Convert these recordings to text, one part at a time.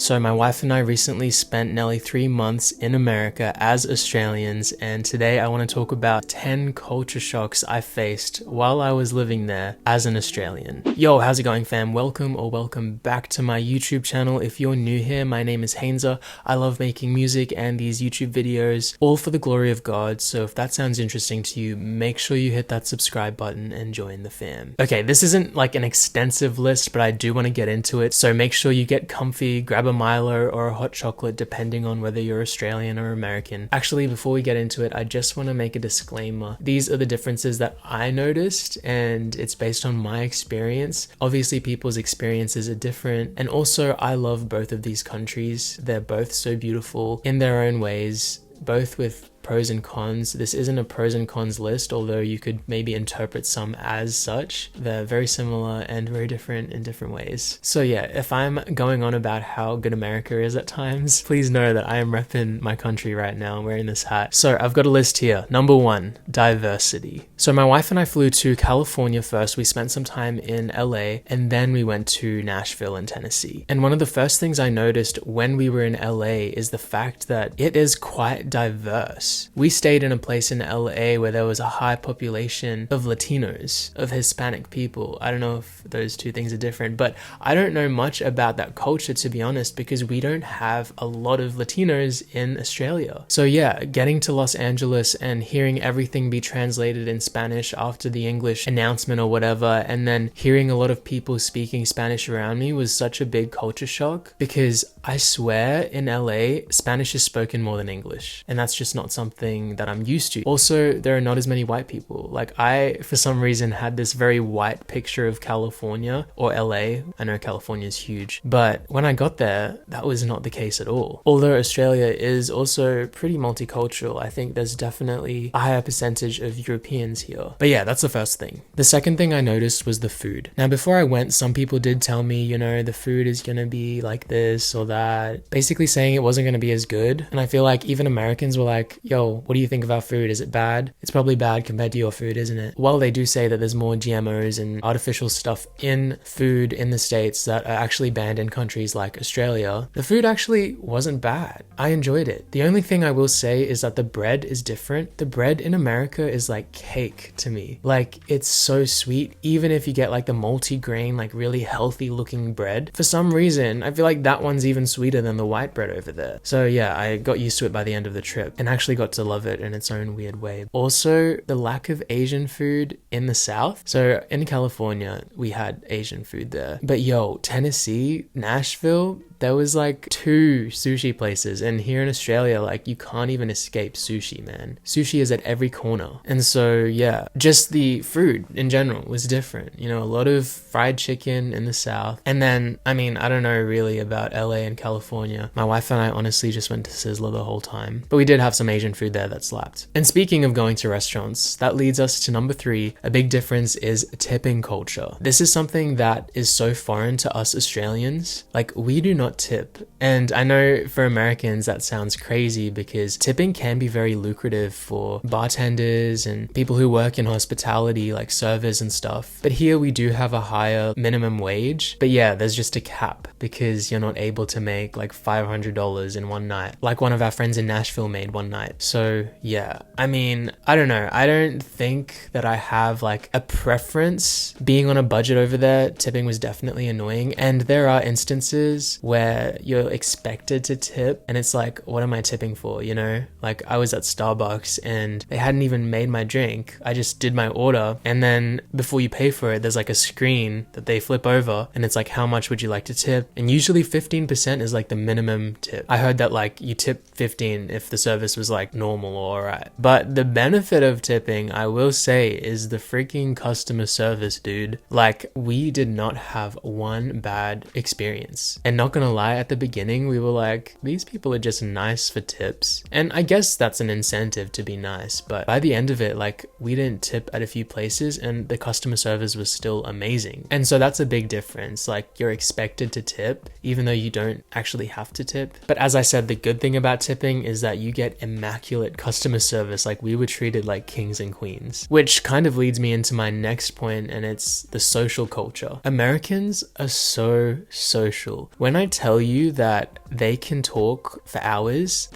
So my wife and I recently spent nearly 3 months in America as Australians, and today I want to talk about 10 culture shocks I faced while I was living there as an Australian. Yo, how's it going, fam? Welcome back to my YouTube channel. If you're new here, my name is Hainza. I love making music and these YouTube videos, all for the glory of God. So if that sounds interesting to you, make sure you hit that subscribe button and join the fam. Okay, this isn't like an extensive list, but I do want to get into it. So make sure you get comfy, grab a Milo or a hot chocolate, depending on whether you're Australian or American. Actually, before we get into it, I just want to make a disclaimer. These are the differences that I noticed, and it's based on my experience. Obviously, people's experiences are different, and also I love both of these countries. They're both so beautiful in their own ways, both with pros and cons. This isn't a pros and cons list, although you could maybe interpret some as such. They're very similar and very different in different ways. So yeah, if I'm going on about how good America is at times, please know that I am repping my country right now. I'm wearing this hat. So I've got a list here. Number 1, diversity. So my wife and I flew to California first. We spent some time in LA, and then we went to Nashville in Tennessee. And one of the first things I noticed when we were in LA is the fact that it is quite diverse. We stayed in a place in LA where there was a high population of Latinos, of Hispanic people. I don't know if those two things are different, but I don't know much about that culture, to be honest, because we don't have a lot of Latinos in Australia. So yeah, getting to Los Angeles and hearing everything be translated in Spanish after the English announcement or whatever, and then hearing a lot of people speaking Spanish around me was such a big culture shock, because I swear in LA, Spanish is spoken more than English, and that's just not something that I'm used to. Also, there are not as many white people. Like, I, for some reason, had this very white picture of California or LA. I know California is huge, but when I got there, that was not the case at all. Although Australia is also pretty multicultural, I think there's definitely a higher percentage of Europeans here. But yeah, that's the first thing. The second thing I noticed was the food. Now, before I went, some people did tell me, you know, the food is gonna be like this or that, basically saying it wasn't gonna be as good. And I feel like even Americans were like, yo, what do you think of our food? Is it bad? It's probably bad compared to your food, isn't it? While they do say that there's more GMOs and artificial stuff in food in the States that are actually banned in countries like Australia, the food actually wasn't bad. I enjoyed it. The only thing I will say is that the bread is different. The bread in America is like cake to me. Like, it's so sweet. Even if you get like the multi-grain, like really healthy looking bread, for some reason, I feel like that one's even sweeter than the white bread over there. So yeah, I got used to it by the end of the trip and actually got to love it in its own weird way. Also, the lack of Asian food in the South. So in California, we had Asian food there. But yo, Tennessee, Nashville, there was like 2 sushi places, and here in Australia, like, you can't even escape sushi, man. Sushi is at every corner. And so yeah, just the food in general was different. You know, a lot of fried chicken in the South. And then, I mean, I don't know really about LA and California. My wife and I honestly just went to Sizzler the whole time, but we did have some Asian food there that slapped. And speaking of going to restaurants, that leads us to number 3. A big difference is tipping culture. This is something that is so foreign to us Australians. Like, we do not tip. And I know for Americans that sounds crazy, because tipping can be very lucrative for bartenders and people who work in hospitality, like servers and stuff. But here we do have a higher minimum wage. But yeah, there's just a cap, because you're not able to make like $500 in one night, like one of our friends in Nashville made one night. So yeah, I mean, I don't know. I don't think that I have like a preference. Being on a budget over there, tipping was definitely annoying. And there are instances where you're expected to tip, and it's like, what am I tipping for, you know? Like, I was at Starbucks and they hadn't even made my drink. I just did my order, and then before you pay for it, there's like a screen that they flip over, and it's like, how much would you like to tip? And usually 15% is like the minimum tip. I heard that like you tip 15 if the service was like normal or alright. But the benefit of tipping, I will say, is the freaking customer service, dude. Like, we did not have one bad experience. And not gonna lie, at the beginning we were like, these people are just nice for tips. And I guess that's an incentive to be nice, but by the end of it, like, we didn't tip at a few places and the customer service was still amazing. And so that's a big difference. Like, you're expected to tip even though you don't actually have to tip. But as I said, the good thing about tipping is that you get immaculate immaculate customer service. Like, we were treated like kings and queens, which kind of leads me into my next point, and it's the social culture. Americans are so social. When I tell you that they can talk for hours,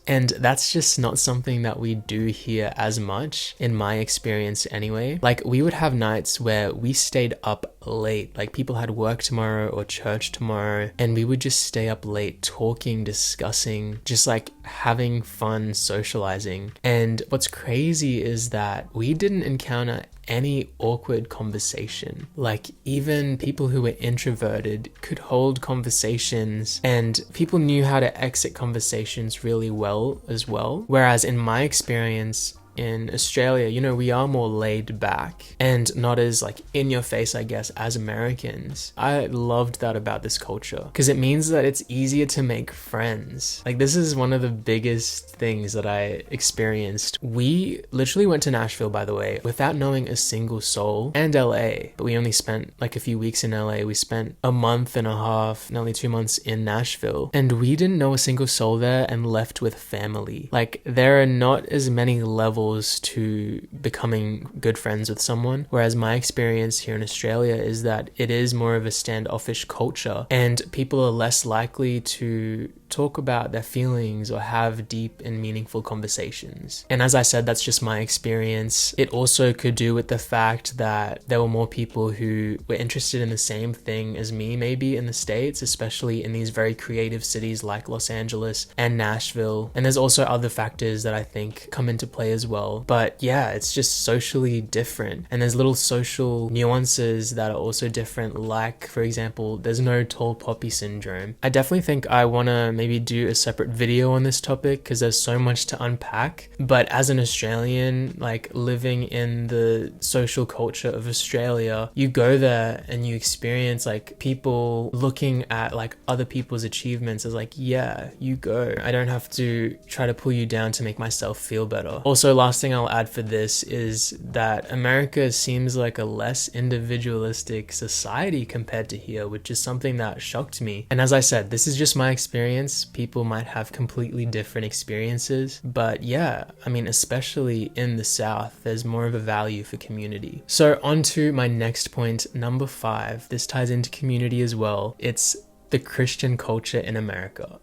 and that's just not something that we do here as much, in my experience anyway. Like, we would have nights where we stayed up late, like people had work tomorrow or church tomorrow, and we would just stay up late talking, discussing, just like having fun, socializing. And what's crazy is that we didn't encounter any awkward conversation. Like, even people who were introverted could hold conversations, and people knew how to exit conversations really well as well. Whereas in my experience in Australia, you know, we are more laid back and not as like in your face, I guess, as Americans. I loved that about this culture, because it means that it's easier to make friends. Like, this is one of the biggest things that I experienced. We literally went to Nashville, by the way, without knowing a single soul, and LA, but we only spent like a few weeks in LA. We spent a month and a half, nearly 2 months in Nashville, and we didn't know a single soul there and left with family. Like, there are not as many levels to becoming good friends with someone, whereas my experience here in Australia is that it is more of a standoffish culture, and people are less likely to talk about their feelings or have deep and meaningful conversations. And as I said, that's just my experience. It also could do with the fact that there were more people who were interested in the same thing as me, maybe in the States, especially in these very creative cities like Los Angeles and Nashville. And there's also other factors that I think come into play as well. But yeah, it's just socially different. And there's little social nuances that are also different. Like, for example, there's no tall poppy syndrome. I definitely think I want to maybe do a separate video on this topic, because there's so much to unpack. But as an Australian, like, living in the social culture of Australia, you go there and you experience like people looking at like other people's achievements as like, yeah, you go. I don't have to try to pull you down to make myself feel better. Also, last thing I'll add for this is that America seems like a less individualistic society compared to here, which is something that shocked me. And as I said, this is just my experience. People might have completely different experiences, but yeah, I mean, especially in the South, there's more of a value for community. So on to my next point, number 5. This ties into community as well. It's the Christian culture in America.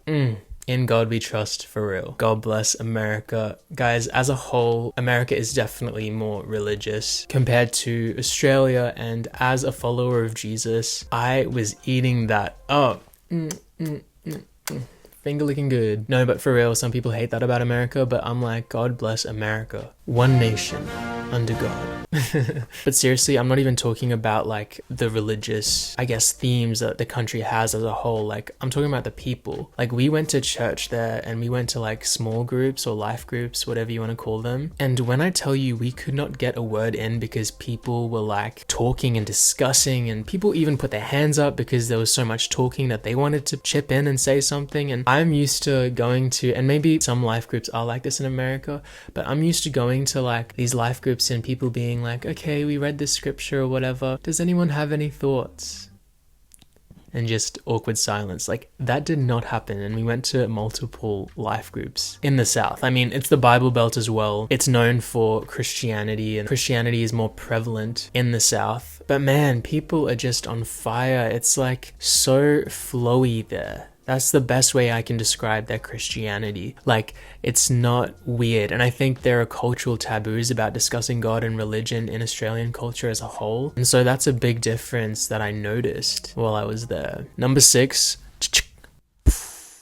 In God we trust, for real. God bless America. Guys, as a whole, America is definitely more religious compared to Australia, and as a follower of Jesus, I was eating that up. Finger licking good. No, but for real, some people hate that about America, but I'm like, God bless America. One nation under God. But seriously, I'm not even talking about like the religious, I guess, themes that the country has as a whole. Like, I'm talking about the people. Like, we went to church there, and we went to like small groups or life groups, whatever you want to call them. And when I tell you, we could not get a word in because people were like talking and discussing, and people even put their hands up because there was so much talking that they wanted to chip in and say something. And I'm used to going to, and maybe some life groups are like this in America, but I'm used to going to like these life groups and people being like, okay, we read this scripture or whatever. Does anyone have any thoughts? And just awkward silence. Like, that did not happen. And we went to multiple life groups in the South. I mean, it's the Bible Belt as well. It's known for Christianity, and Christianity is more prevalent in the South. But man, people are just on fire. It's like so flowy there. That's the best way I can describe their Christianity. Like, it's not weird. And I think there are cultural taboos about discussing God and religion in Australian culture as a whole. And so that's a big difference that I noticed while I was there. Number 6,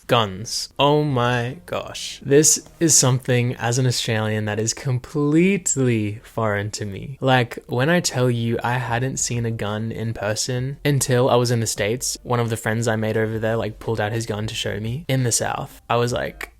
guns. Oh my gosh. This is something as an Australian that is completely foreign to me. Like, when I tell you I hadn't seen a gun in person until I was in the States, one of the friends I made over there like pulled out his gun to show me. In the South, I was like,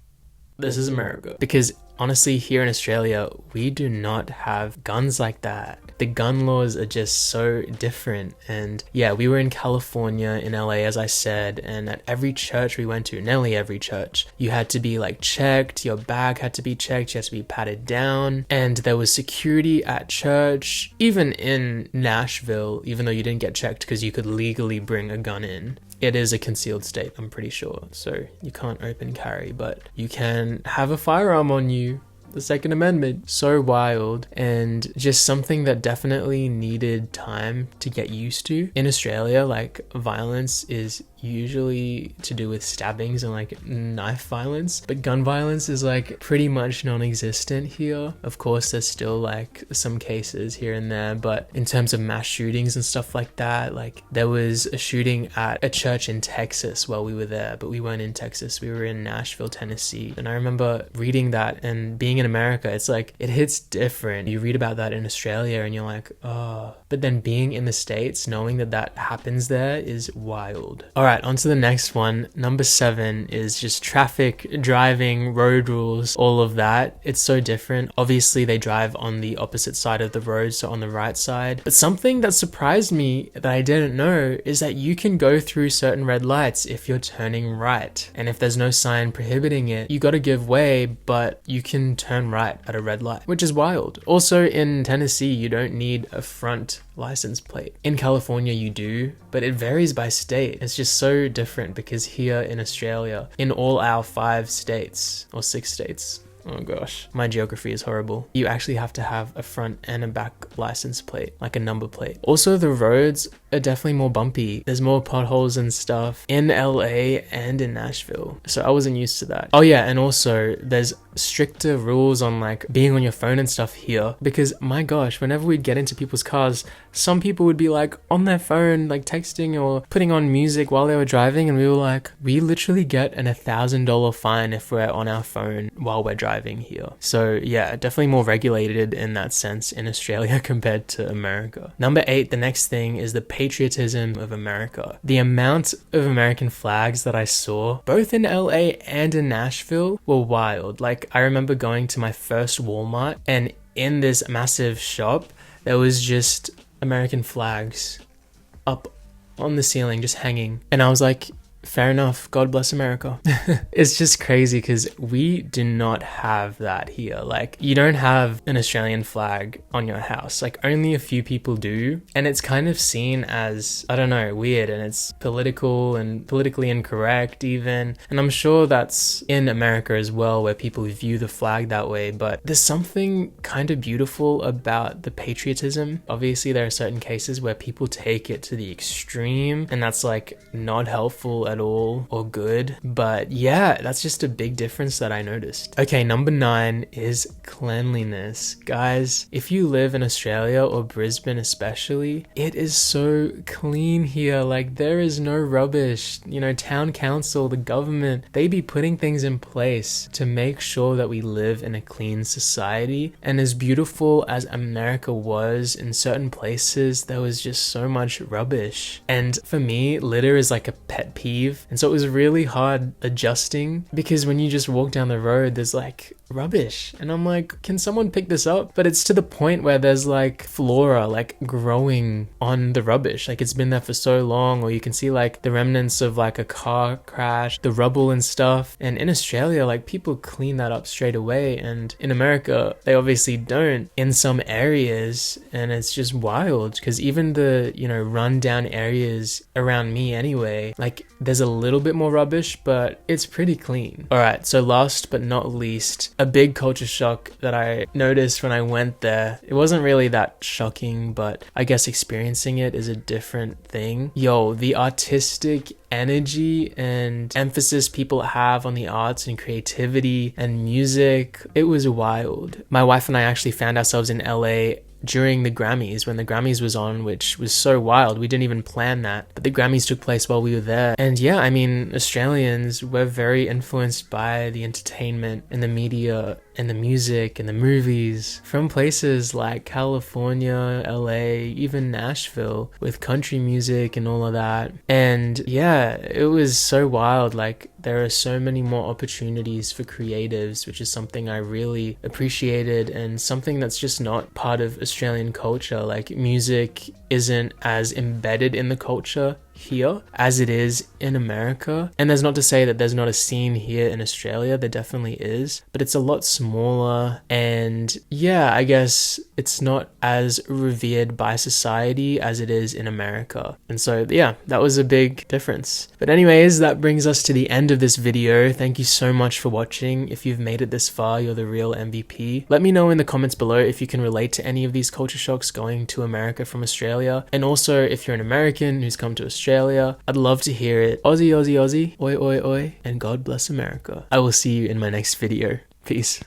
this is America. Because honestly, here in Australia, we do not have guns like that. The gun laws are just so different. And yeah, we were in California, in LA, as I said, and at every church we went to, nearly every church, you had to be like checked, your bag had to be checked, you had to be patted down, and there was security at church. Even in Nashville, even though you didn't get checked because you could legally bring a gun in, it is a concealed state, I'm pretty sure. So you can't open carry, but you can have a firearm on you. The Second Amendment. So wild, and just something that definitely needed time to get used to. In Australia, like, violence is usually to do with stabbings and like knife violence, but gun violence is like pretty much non-existent here. Of course, there's still like some cases here and there, but in terms of mass shootings and stuff like that, like there was a shooting at a church in Texas while we were there, but we weren't in Texas, we were in Nashville, Tennessee. And I remember reading that, and being in America, it's like it hits different. You read about that in Australia and you're like, oh, but then being in the States, knowing that that happens there is wild. All right, on to the next one. Number 7 is just traffic, driving, road rules, all of that. It's so different. Obviously, they drive on the opposite side of the road, so on the right side. But something that surprised me that I didn't know is that you can go through certain red lights if you're turning right. And if there's no sign prohibiting it, you gotta give way, but you can turn right at a red light, which is wild. Also, in Tennessee, you don't need a front license plate. In California, you do, but it varies by state. It's just so different because here in Australia, in all our 5 states or 6 states, oh gosh, my geography is horrible, you actually have to have a front and a back license plate, like a number plate. Also, the roads are definitely more bumpy. There's more potholes and stuff in LA and in Nashville, so I wasn't used to that. Oh yeah, and also there's stricter rules on like being on your phone and stuff here, because my gosh, whenever we'd get into people's cars, some people would be like on their phone, like texting or putting on music while they were driving, and we were like, we literally get an $1,000 fine if we're on our phone while we're driving here. So yeah, definitely more regulated in that sense in Australia compared to America. Number 8, the next thing is the patriotism of America. The amount of American flags that I saw, both in LA and in Nashville, were wild. Like, I remember going to my first Walmart, and in this massive shop, there was just American flags up on the ceiling, just hanging. And I was like, fair enough, God bless America. It's just crazy because we do not have that here. Like, you don't have an Australian flag on your house. Like, only a few people do, and it's kind of seen as, I don't know, weird, and it's political and politically incorrect even. And I'm sure that's in America as well, where people view the flag that way, but there's something kind of beautiful about the patriotism. Obviously, there are certain cases where people take it to the extreme, and that's like not helpful at all or good, but yeah, that's just a big difference that I noticed. Okay, number 9 is cleanliness. Guys, if you live in Australia or Brisbane especially, it is so clean here. Like, there is no rubbish. You know, town council, the government, they be putting things in place to make sure that we live in a clean society. And as beautiful as America was, in certain places there was just so much rubbish, and for me, litter is like a pet peeve. And so it was really hard adjusting, because when you just walk down the road, there's like rubbish, and I'm like, can someone pick this up? But it's to the point where there's like flora like growing on the rubbish, like it's been there for so long, or you can see like the remnants of like a car crash, the rubble and stuff. And in Australia, like, people clean that up straight away, and in America they obviously don't in some areas. And it's just wild, because even the, you know, run down areas around me anyway, like, there's a little bit more rubbish, but it's pretty clean. All right, so last but not least, a big culture shock that I noticed when I went there. It wasn't really that shocking, but I guess experiencing it is a different thing. Yo, the artistic energy and emphasis people have on the arts and creativity and music, it was wild. My wife and I actually found ourselves in LA during the Grammys, when the Grammys was on, which was so wild. We didn't even plan that, but the Grammys took place while we were there. And yeah, I mean, Australians were very influenced by the entertainment and the media and the music and the movies from places like California, LA, even Nashville, with country music and all of that. And yeah, it was so wild. Like, there are so many more opportunities for creatives, which is something I really appreciated, and something that's just not part of Australian culture. Like, music isn't as embedded in the culture here as it is in America. And there's not to say that there's not a scene here in Australia, there definitely is, but it's a lot smaller, and yeah, I guess it's not as revered by society as it is in America. And so yeah, that was a big difference. But anyways, that brings us to the end of this video. Thank you so much for watching. If you've made it this far, you're the real MVP. Let me know in the comments below if you can relate to any of these culture shocks going to America from Australia. And also, if you're an American who's come to Australia, I'd love to hear it. Aussie, Aussie, Aussie, oi, oi, oi, and God bless America. I will see you in my next video. Peace.